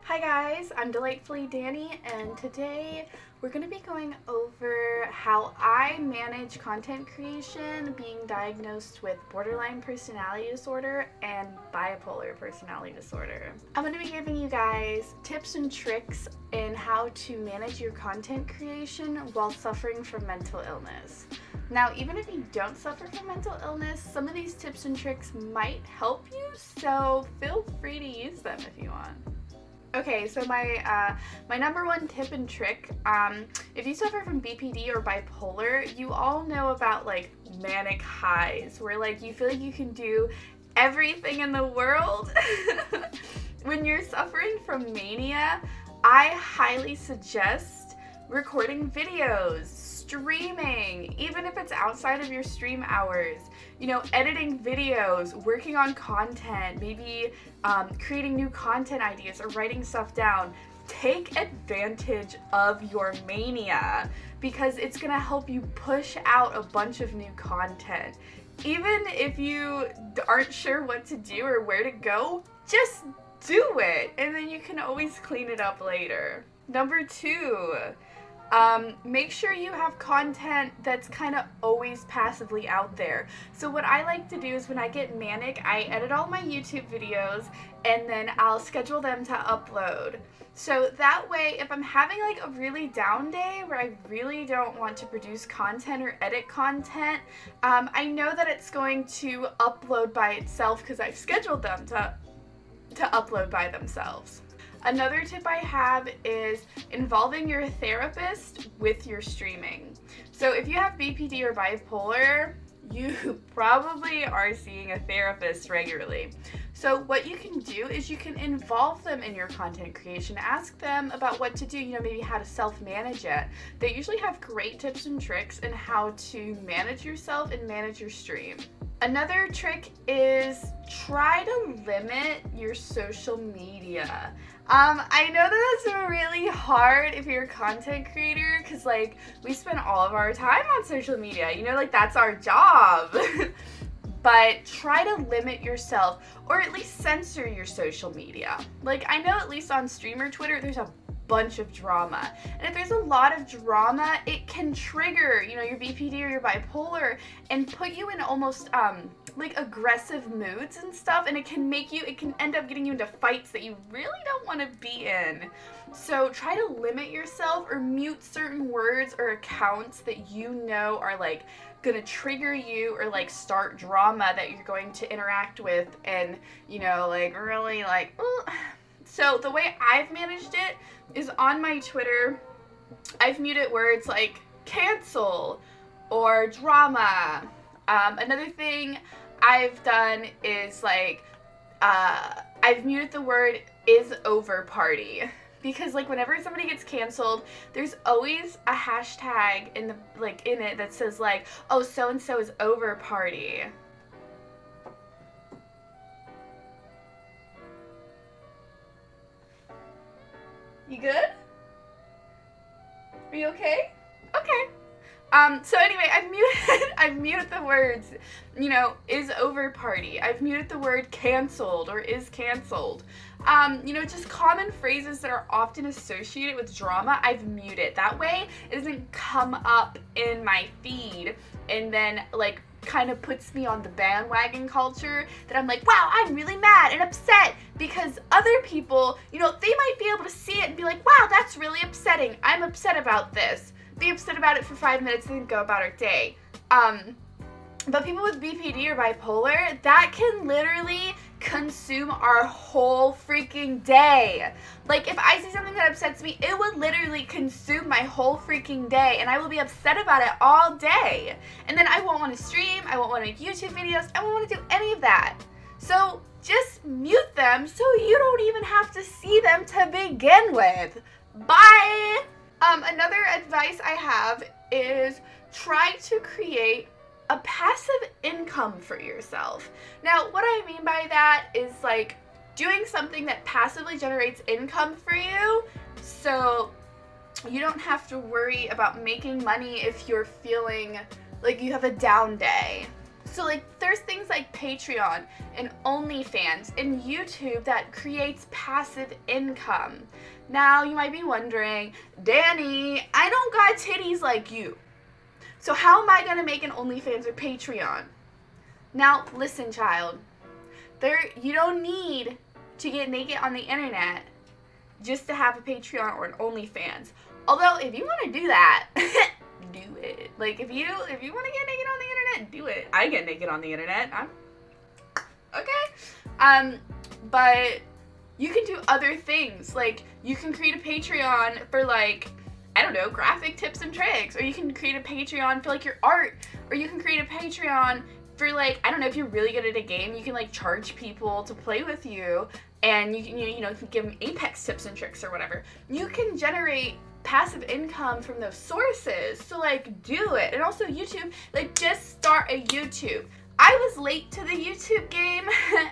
Hi guys, I'm Delightfully Danny, and today we're going to be going over how I manage content creation being diagnosed with borderline personality disorder and bipolar personality disorder. I'm going to be giving you guys tips and tricks in how to manage your content creation while suffering from mental illness. Now, even if you don't suffer from mental illness, some of these tips and tricks might help you, so feel free to use them if you want. Okay, so my number one tip and trick, if you suffer from BPD or bipolar, you all know about like manic highs, where like you feel like you can do everything in the world. When you're suffering from mania, I highly suggest recording videos, streaming, even if it's outside of your stream hours, editing videos, working on content, maybe creating new content ideas or writing stuff down. Take advantage of your mania because it's gonna help you push out a bunch of new content. Even if you aren't sure what to do or where to go, just do it and then you can always clean it up later. Number two, make sure you have content that's kind of always passively out there. So what I like to do is when I get manic, I edit all my YouTube videos and then I'll schedule them to upload. So that way, if I'm having like a really down day where I really don't want to produce content or edit content, I know that it's going to upload by itself because I've scheduled them to upload by themselves. Another tip I have is involving your therapist with your streaming. So if you have BPD or bipolar, you probably are seeing a therapist regularly. So what you can do is you can involve them in your content creation. Ask them about what to do, maybe how to self-manage it. They usually have great tips and tricks in how to manage yourself and manage your stream. Another trick is try to limit your social media. I know that that's really hard if you're a content creator because like we spend all of our time on social media, that's our job. But try to limit yourself or at least censor your social media. Like I know at least on streamer Twitter there's a bunch of drama, and if there's a lot of drama it can trigger your BPD or your bipolar and put you in almost like aggressive moods and stuff, and it can end up getting you into fights that you really don't want to be in. So try to limit yourself or mute certain words or accounts that are like gonna trigger you or like start drama that you're going to interact with and really like So the way I've managed it is on my Twitter, I've muted words like cancel or drama. Another thing I've done is like, I've muted the word is over party. Because like whenever somebody gets canceled, there's always a hashtag in it that says like, oh, so-and-so is over party. You good? Are you okay? Okay. So anyway, I've muted the words, is over party. I've muted the word canceled or is canceled. Just common phrases that are often associated with drama, I've muted. That way it doesn't come up in my feed and then like kind of puts me on the bandwagon culture that I'm like, wow, I'm really mad and upset because other people, they might be able to see it and be like, wow, that's really upsetting. I'm upset about this. Be upset about it for 5 minutes and then go about our day. But people with BPD or bipolar, that can literally consume our whole freaking day. Like if I see something that upsets me, it would literally consume my whole freaking day and I will be upset about it all day. And then I won't want to stream, I won't want to make YouTube videos, I won't want to do any of that. So just mute them so you don't even have to see them to begin with. Bye! Another advice I have is try to create a passive income for yourself. Now, what I mean by that is like doing something that passively generates income for you so you don't have to worry about making money if you're feeling like you have a down day. So like there's things like Patreon and OnlyFans and YouTube that creates passive income. Now you might be wondering, Danny, I don't got titties like you. So how am I gonna make an OnlyFans or Patreon? Now listen, child. You don't need to get naked on the internet just to have a Patreon or an OnlyFans. Although if you want to do that, do it. Like if you want to get naked on the internet, do it. I get naked on the internet. I'm okay. But you can do other things. Like you can create a Patreon for like, I don't know, graphic tips and tricks, or you can create a Patreon for like your art, or you can create a Patreon for like, I don't know, if you're really good at a game, you can like charge people to play with you, and you can you can give them Apex tips and tricks or whatever. You can generate passive income from those sources. So like do it. And also YouTube, like just start a YouTube. I was late to the YouTube game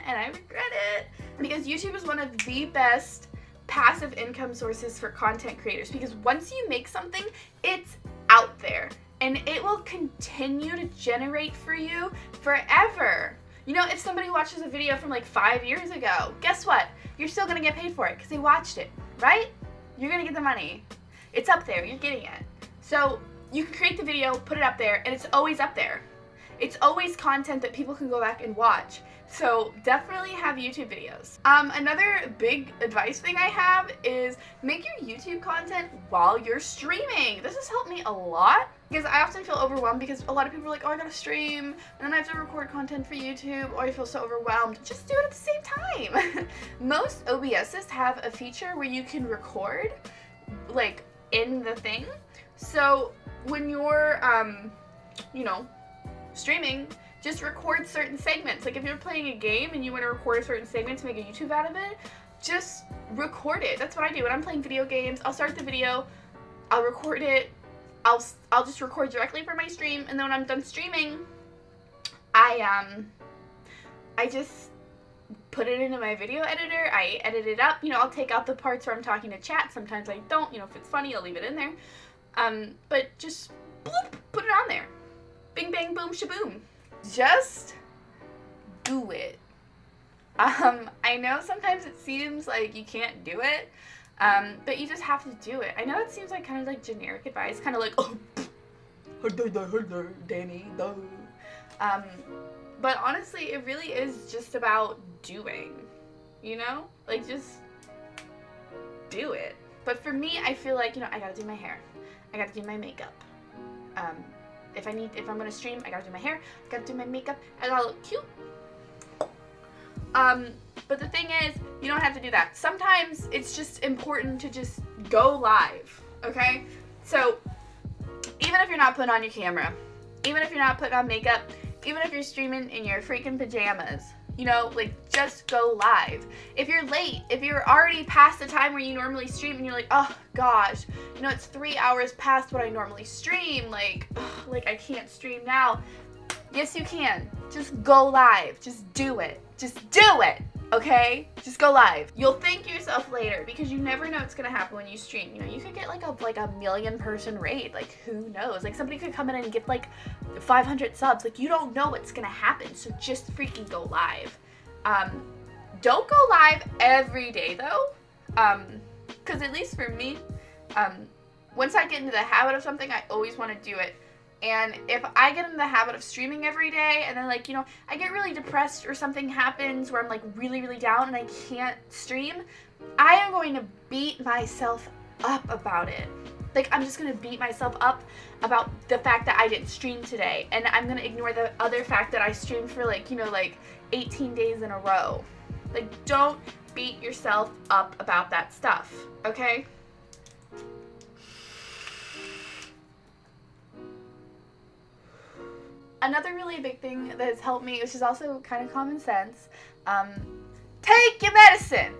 and I regret it, because YouTube is one of the best passive income sources for content creators, because once you make something, it's out there and it will continue to generate for you forever. You know, if somebody watches a video from like 5 years ago, guess what? You're still gonna get paid for it because they watched it, right? You're gonna get the money. It's up there, you're getting it. So you can create the video, put it up there, and it's always up there. It's always content that people can go back and watch. So definitely have YouTube videos. Another big advice thing I have is make your YouTube content while you're streaming. This has helped me a lot, because I often feel overwhelmed because a lot of people are like, oh, I gotta stream, and then I have to record content for YouTube, or I feel so overwhelmed. Just do it at the same time. Most OBSs have a feature where you can record, like, in the thing. So when you're, streaming, just record certain segments. Like if you're playing a game and you want to record a certain segment to make a YouTube out of it, just record it. That's what I do when I'm playing video games. I'll start the video, I'll record it, I'll just record directly for my stream, and then when I'm done streaming, I just put it into my video editor, I edit it up, I'll take out the parts where I'm talking to chat, sometimes I don't, if it's funny, I'll leave it in there, but just bloop, put it on there. Bing, bang, boom, shaboom. Just do it. I know sometimes it seems like you can't do it, but you just have to do it. I know it seems like kind of like generic advice, kind of like, oh, Danny, duh. But honestly, it really is just about doing, like just do it. But for me, I feel like, I gotta do my hair, I gotta do my makeup. If I'm gonna stream, I gotta do my hair, I gotta do my makeup, I gotta look cute. But the thing is, you don't have to do that. Sometimes it's just important to just go live, okay? So, even if you're not putting on your camera, even if you're not putting on makeup, even if you're streaming in your freaking pajamas, like just go live. If you're late, if you're already past the time where you normally stream and you're like, oh gosh, it's 3 hours past what I normally stream, like I can't stream now. Yes, you can. Just go live. Just do it. Just do it. Okay? Just go live. You'll thank yourself later, because you never know what's gonna happen when you stream. You could get like a million person raid. Like who knows? Like somebody could come in and get like 500 subs. Like you don't know what's gonna happen. So just freaking go live. Don't go live every day though. Cause at least for me, once I get into the habit of something, I always want to do it. And if I get in the habit of streaming every day, and then I get really depressed or something happens where I'm like really, really down and I can't stream, I am going to beat myself up about it. Like I'm just going to beat myself up about the fact that I didn't stream today. And I'm going to ignore the other fact that I streamed for 18 days in a row. Like don't beat yourself up about that stuff, okay? Another really big thing that has helped me, which is also kind of common sense, take your medicine.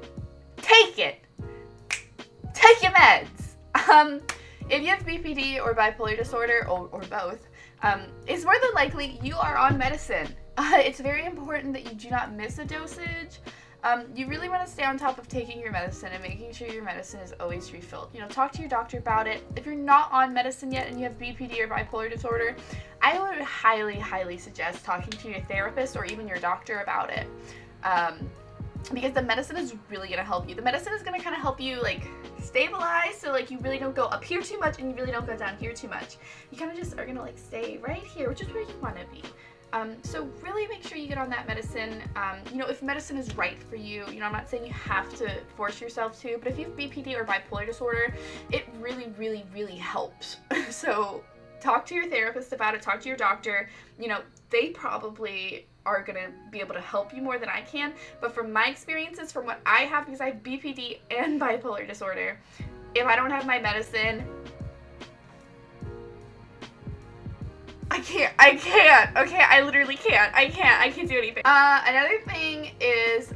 Take it. Take your meds. If you have BPD or bipolar disorder, or both, it's more than likely you are on medicine. It's very important that you do not miss a dosage. You really want to stay on top of taking your medicine and making sure your medicine is always refilled. You know, talk to your doctor about it. If you're not on medicine yet and you have BPD or bipolar disorder, I would highly, highly suggest talking to your therapist or even your doctor about it. Because the medicine is really going to help you. The medicine is going to kind of help you, like, stabilize, so, like, you really don't go up here too much and you really don't go down here too much. You kind of just are going to, like, stay right here, which is where you want to be. So really make sure you get on that medicine. You know, if medicine is right for you, you know, I'm not saying you have to force yourself to, but if you have BPD or bipolar disorder, it really, really, really helps. So talk to your therapist about it, talk to your doctor. You know, they probably are going to be able to help you more than I can, but from my experiences, from what I have, because I have BPD and bipolar disorder, if I don't have my medicine, I can't, okay, I literally can't, I can't do anything. Another thing is,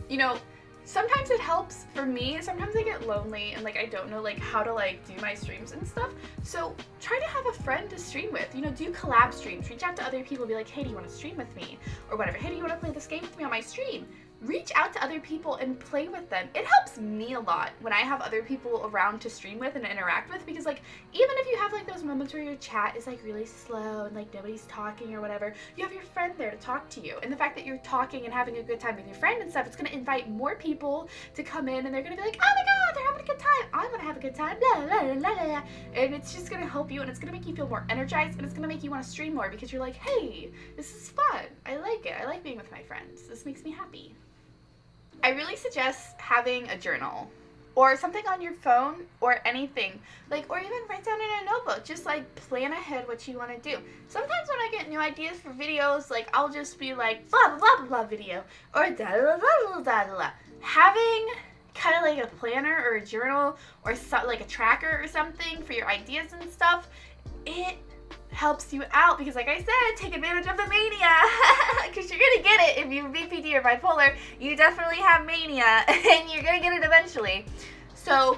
you know, sometimes it helps for me, sometimes I get lonely and, like, I don't know, like, how to, like, do my streams and stuff, so try to have a friend to stream with. You know, do collab streams, reach out to other people, be like, hey, do you want to stream with me, or whatever, hey, do you want to play this game with me on my stream? Reach out to other people and play with them. It helps me a lot when I have other people around to stream with and interact with, because, like, even if you have, like, those moments where your chat is, like, really slow and, like, nobody's talking or whatever, you have your friend there to talk to you, and the fact that you're talking and having a good time with your friend and stuff, it's going to invite more people to come in, and they're going to be like, oh my god, they're having a good time, I'm going to have a good time, blah, blah, blah, blah, blah. And it's just going to help you, and it's going to make you feel more energized, and it's going to make you want to stream more, because you're like, hey, this is fun, I like it, I like being with my friends, this makes me happy. I really suggest having a journal or something on your phone or anything, like, or even write down in a notebook, just, like, plan ahead what you want to do. Sometimes when I get new ideas for videos, like, I'll just be like, blah, blah, blah, blah, video, or da, da, da, da, da, da, da. Having kind of like a planner or a journal or like a tracker or something for your ideas and stuff, it helps you out, because, like I said, take advantage of the mania, because you're gonna get it if you have BPD or bipolar. You definitely have mania and you're gonna get it eventually, so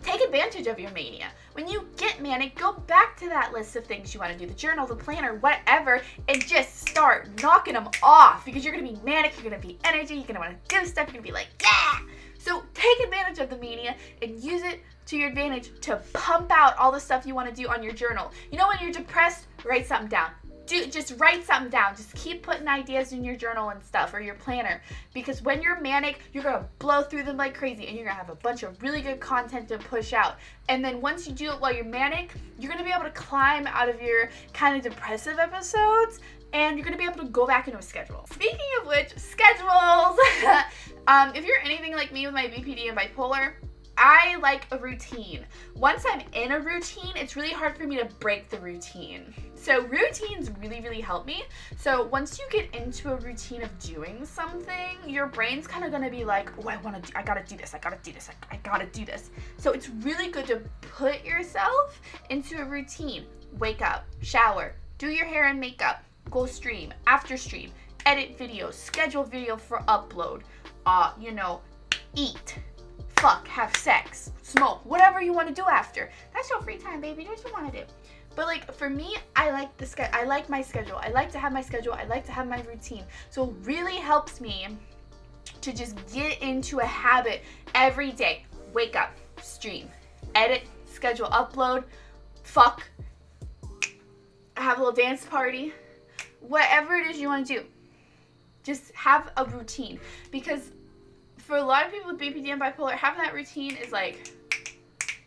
take advantage of your mania. When you get manic, go back to that list of things you want to do, the journal, the planner, whatever, and just start knocking them off, because you're gonna be manic, you're gonna be energy, you're gonna want to do stuff, you're gonna be like, yeah. So take advantage of the mania and use it to your advantage to pump out all the stuff you want to do on your journal. You know, when you're depressed, write something down. Just write something down. Just keep putting ideas in your journal and stuff, or your planner, because when you're manic, you're going to blow through them like crazy, and you're going to have a bunch of really good content to push out. And then once you do it while you're manic, you're going to be able to climb out of your kind of depressive episodes, and you're going to be able to go back into a schedule. Speaking of which, schedules! If you're anything like me with my BPD and bipolar, I like a routine. Once I'm in a routine, it's really hard for me to break the routine. So routines really, really help me. So once you get into a routine of doing something, your brain's kind of going to be like, oh, I gotta do this, I gotta do this. So it's really good to put yourself into a routine. Wake up, shower, do your hair and makeup, go stream, after stream, edit videos, schedule video for upload, you know, eat, fuck, have sex, smoke, whatever you want to do after. That's your free time, baby. Do what you want to do. But, like, for me, I like my schedule. I like to have my schedule. I like to have my routine. So it really helps me to just get into a habit every day. Wake up, stream, edit, schedule, upload, fuck, have a little dance party, whatever it is you want to do. Just have a routine, because for a lot of people with BPD and bipolar, having that routine is like,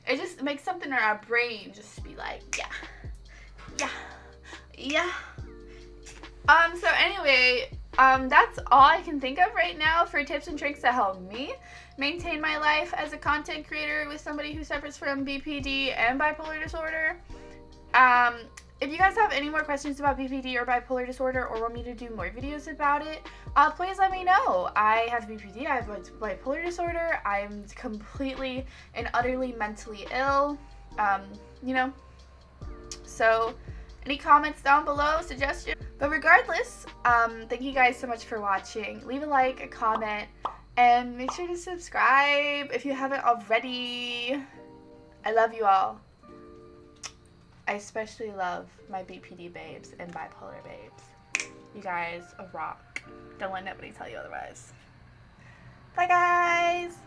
it just makes something in our brain just be like, yeah. So anyway, that's all I can think of right now for tips and tricks to help me maintain my life as a content creator with somebody who suffers from BPD and bipolar disorder. If you guys have any more questions about BPD or bipolar disorder, or want me to do more videos about it, please let me know. I have BPD, I have bipolar disorder, I'm completely and utterly mentally ill, you know, so any comments down below, suggestions. But regardless, thank you guys so much for watching. Leave a like, a comment, and make sure to subscribe if you haven't already. I love you all. I especially love my BPD babes and bipolar babes. You guys rock. Don't let nobody tell you otherwise. Bye guys!